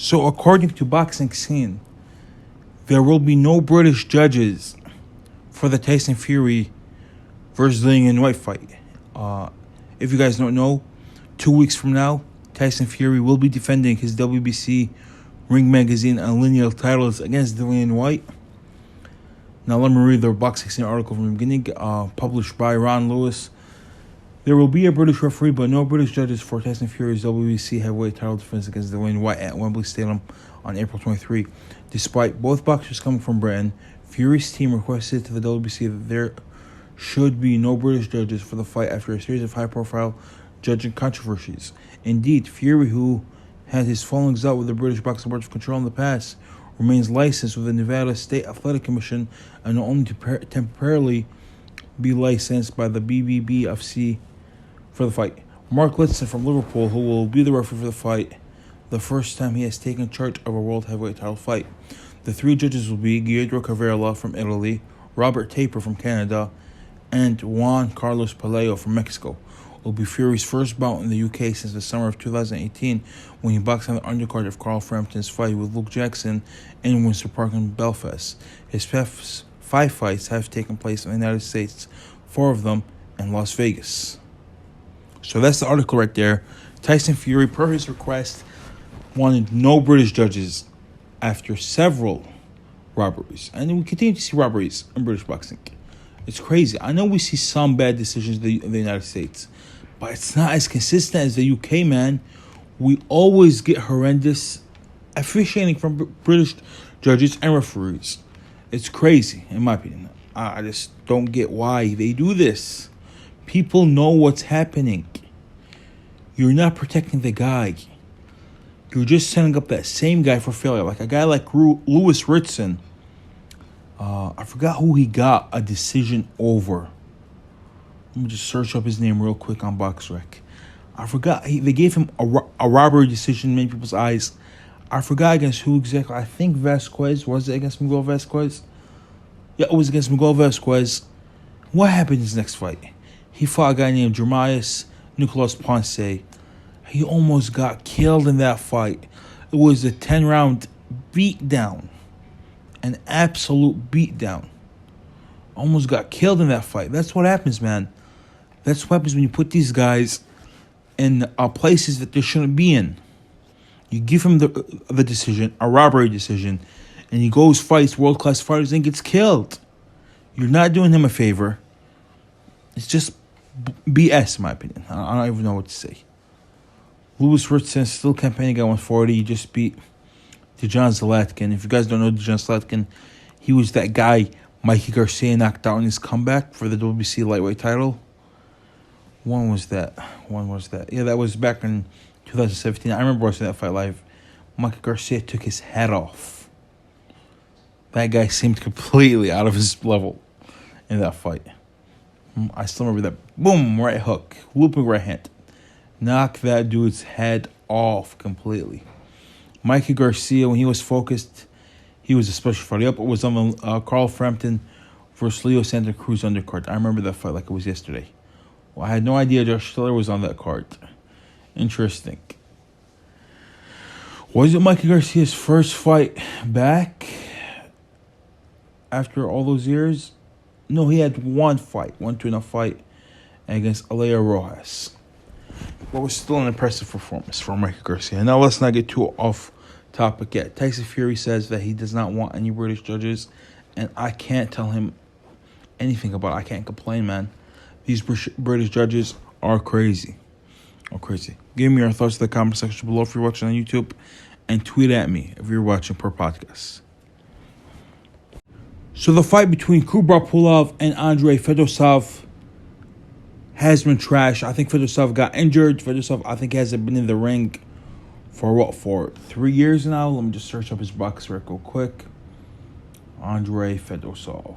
So according to Boxing Scene, there will be no British judges for the Tyson Fury versus Dillian Whyte fight. If you guys don't know, 2 weeks from now, Tyson Fury will be defending his WBC Ring Magazine and lineal titles against Dillian Whyte. Now let me read the Boxing Scene article from the beginning, published by Ron Lewis. There will be a British referee, but no British judges for Tyson Fury's WBC heavyweight title defense against Dillian Whyte at Wembley Stadium on April 23. Despite both boxers coming from Britain, Fury's team requested to the WBC that there should be no British judges for the fight after a series of high-profile judging controversies. Indeed, Fury, who had his fallings out with the British Boxing Board of Control in the past, remains licensed with the Nevada State Athletic Commission and will only temporarily be licensed by the BBBFC for the fight. Mark Litson from Liverpool, who will be the referee for the fight, the first time he has taken charge of a world heavyweight title fight. The three judges will be Guillermo Cavarella from Italy, Robert Taper from Canada, and Juan Carlos Pelayo from Mexico. It will be Fury's first bout in the UK since the summer of 2018 when he boxed on the undercard of Carl Frampton's fight with Luke Jackson in Windsor Park in Belfast. His past 5 fights have taken place in the United States, 4 of them in Las Vegas. So that's the article right there. Tyson Fury, per his request, wanted no British judges after several robberies. And we continue to see robberies in British boxing. It's crazy. I know we see some bad decisions in the United States, but it's not as consistent as the UK, man. We always get horrendous officiating from British judges and referees. It's crazy, in my opinion. I just don't get why they do this. People know what's happening. You're not protecting the guy. You're just setting up that same guy for failure. Like a guy like Lewis Ritson. I forgot who he got a decision over. Let me just search up his name real quick on BoxRec. I forgot. They gave him a robbery decision in many people's eyes. I forgot against who exactly. I think Vasquez. Was it against Miguel Vasquez? Yeah, it was against Miguel Vasquez. What happened in his next fight? He fought a guy named Jeremias Nicolas Ponce. He almost got killed in that fight. It was a 10-round beatdown. An absolute beatdown. Almost got killed in that fight. That's what happens, man. That's what happens when you put these guys in places that they shouldn't be in. You give him the decision, a robbery decision, and he goes, fights world-class fighters, and gets killed. You're not doing him a favor. It's just BS, in my opinion. I don't even know what to say. Lewis Ritson still campaigning at 140. He just beat Dejan Zlatkin. If you guys don't know Dejan Zlatkin, he was that guy Mikey Garcia knocked out in his comeback for the WBC lightweight title. When was that? Yeah, that was back in 2017. I remember watching that fight live. Mikey Garcia took his head off. That guy seemed completely out of his level in that fight. I still remember that. Boom, right hook. Looping right hand. Knock that dude's head off completely. Mikey Garcia, when he was focused, he was a special fighter. Yep, it was on the Carl Frampton versus Leo Santa Cruz undercard. I remember that fight like it was yesterday. Well, I had no idea Josh Stiller was on that card. Interesting. Was it Mikey Garcia's first fight back after all those years? No, he had one tune-up fight against Alea Rojas. But was still an impressive performance for Mikey Garcia. Now let's not get too off topic yet. Tyson Fury says that he does not want any British judges, and I can't tell him anything about it. I can't complain, man. These British judges are crazy. Give me your thoughts in the comment section below if you're watching on YouTube, and tweet at me if you're watching per podcast. So the fight between Kubrat Pulev and Andrey Fedosov has been trash. I think Fedosov got injured. Fedosov, I think, hasn't been in the ring for 3 years now. Let me just search up his box record real quick. Andrey Fedosov.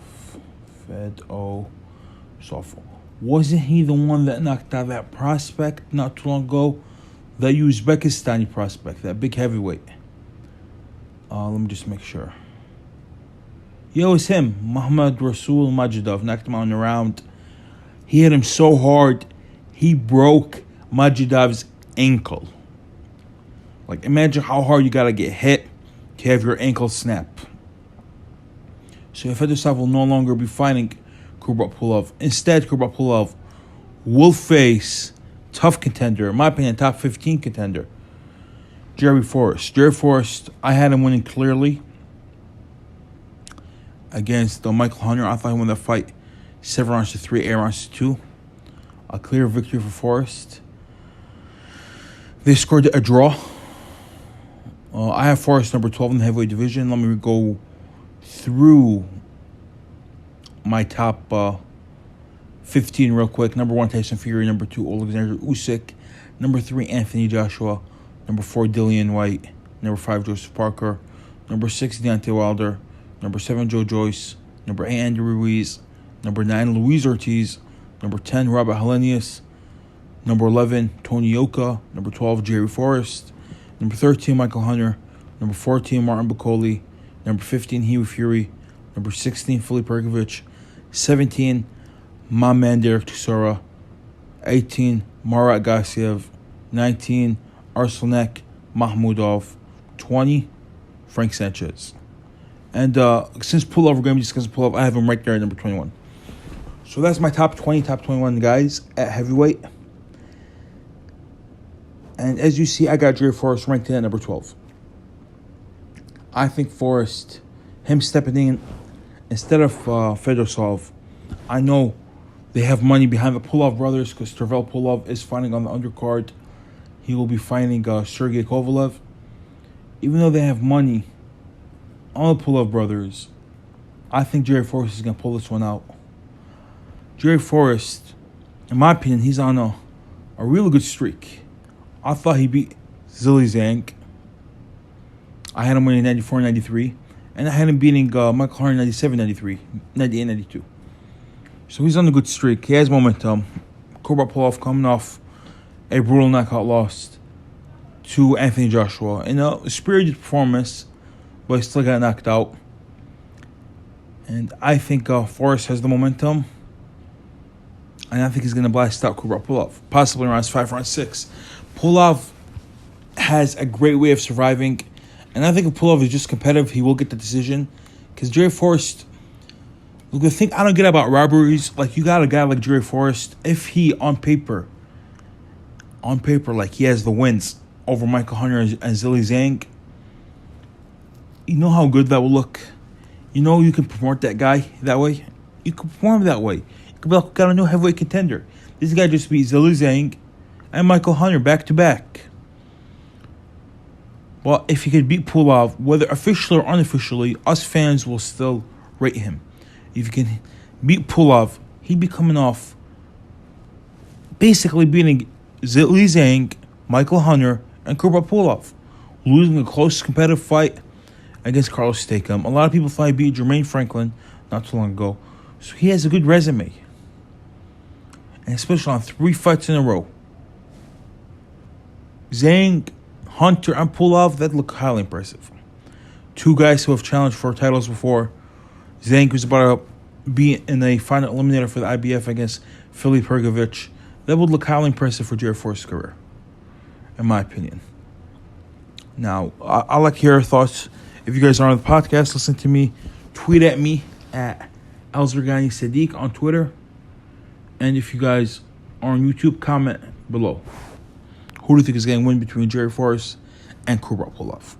Wasn't he the one that knocked out that prospect not too long ago? That Uzbekistani prospect, that big heavyweight. Let me just make sure. Yeah, it was him. Muhammad Rasul Majidov knocked him out in the round. He hit him so hard, he broke Majidov's ankle. Like, imagine how hard you gotta get hit to have your ankle snap. So Fedosov will no longer be fighting Kubrat Pulev. Instead, Kubrat Pulev will face tough contender, in my opinion, top 15 contender, Forrest. Forrest, I had him winning clearly against Michael Hunter. I thought he won the fight 7-3, 8-2. A clear victory for Forrest. They scored a draw. I have Forrest number 12 in the heavyweight division. Let me go through my top 15 real quick. Number 1, Tyson Fury. Number 2, Alexander Usyk. Number 3, Anthony Joshua. Number 4, Dillian Whyte. Number 5, Joseph Parker. Number 6, Deontay Wilder. Number 7, Joe Joyce. Number 8, Andy Ruiz. Number 9, Luis Ortiz. Number 10, Robert Helenius. Number 11, Tony Yoka. Number 12, Jerry Forrest. Number 13, Michael Hunter. Number 14, Martin Bakoli. Number 15, Hugh Fury. Number 16, Filip Perkovic. 17, my man Derek Chisora. 18, Marat Gassiev. 19, Arsenek Mahmudov. 20, Frank Sanchez. And since Pulev, we're going to be discussing Pulev, I have him right there at number 21. So that's my top 20, top 21 guys at heavyweight. And as you see, I got Jerry Forrest ranked in at number 12. I think Forrest, him stepping in instead of Fedosov, I know they have money behind the Pulev brothers because Tervel Pulev is fighting on the undercard. He will be fighting Sergey Kovalev. Even though they have money on the Pulev brothers, I think Jerry Forrest is going to pull this one out. Jerry Forrest, in my opinion, he's on a really good streak. I thought he beat Zhilei Zhang. I had him winning 94-93. And I had him beating Michael Hunter 97-93, 98-92. So he's on a good streak. He has momentum. Kubrat Pulev coming off a brutal knockout loss to Anthony Joshua. In a spirited performance, but he still got knocked out. And I think Forrest has the momentum. And I think he's going to blast out Kubrat Pulev, possibly around 5, round 6. Pulev has a great way of surviving. And I think if Pulev is just competitive, he will get the decision. Because Jerry Forrest, look, the thing I don't get about robberies, like you got a guy like Jerry Forrest, if he on paper, like he has the wins over Michael Hunter and Zhilei Zhang, you know how good that will look. You know you can promote that guy that way. You can perform that way. You can be like, got a new heavyweight contender. This guy just beat Zhilei Zhang and Michael Hunter back to back. Well, if he could beat Pulev, whether officially or unofficially, us fans will still rate him. If he can beat Pulev, he'd be coming off basically beating Zhilei Zhang, Michael Hunter, and Kubrat Pulev, losing a close competitive fight against Carlos Takam. A lot of people thought he beat Jermaine Franklin not too long ago. So he has a good resume. And especially on 3 fights in a row. Zhang, Hunter, and Pulev, that look highly impressive. 2 guys who have challenged for titles before. Zhang, who's about to be in a final eliminator for the IBF against Filip Perkovic. That would look highly impressive for Jerry Forrest's career, in my opinion. Now, I like to hear your thoughts. If you guys are on the podcast, listen to me. Tweet at me at Alzergani Sadiq on Twitter. And if you guys are on YouTube, comment below. Who do you think is going to win between Jerry Forrest and Kubrat Pulev?